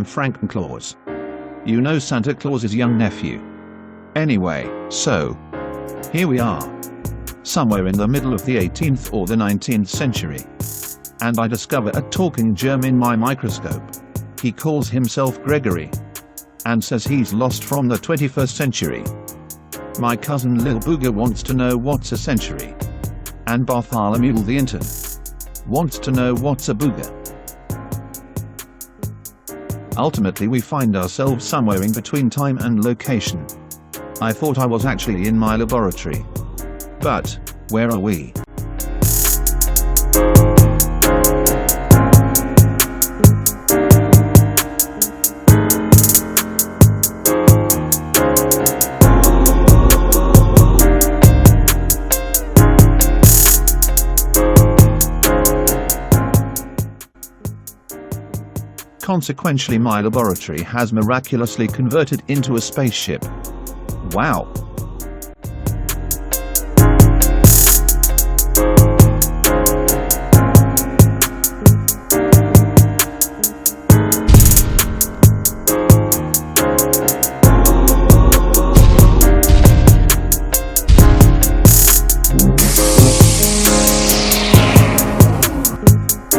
I'm Frankenclaus. You know Santa Claus's young nephew. Anyway, so here we are, somewhere in the middle of the 18th or the 19th century. And I discover a talking germ in my microscope. He calls himself Gregory and says he's lost from the 21st century. My cousin Lil Booger wants to know what's a century. And Bartholomew the intern wants to know what's a booger. Ultimately we find ourselves somewhere in between time and location. I thought I was actually in my laboratory. But where are we? Consequentially, my laboratory has miraculously converted into a spaceship. Wow!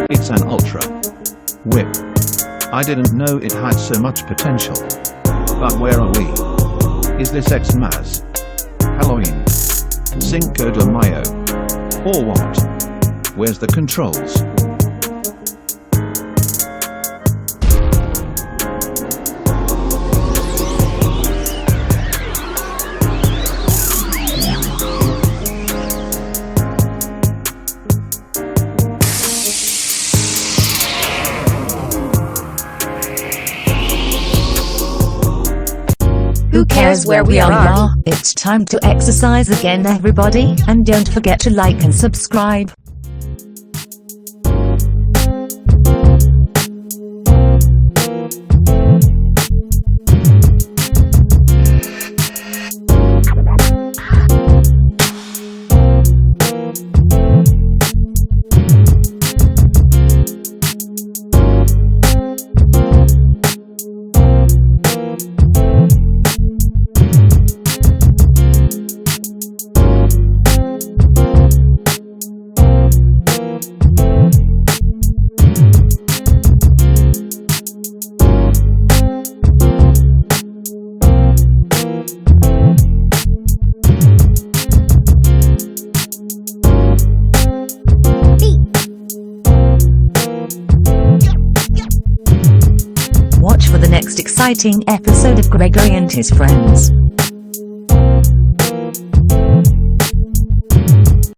It's an ultra whip. I didn't know it had so much potential. But where are we? Is this Xmas? Halloween? Cinco de Mayo? Or what? Where's the controls? Who cares where we are? It's time to exercise again, everybody, and don't forget to like and subscribe. Watch for the next exciting episode of Gregory and his friends.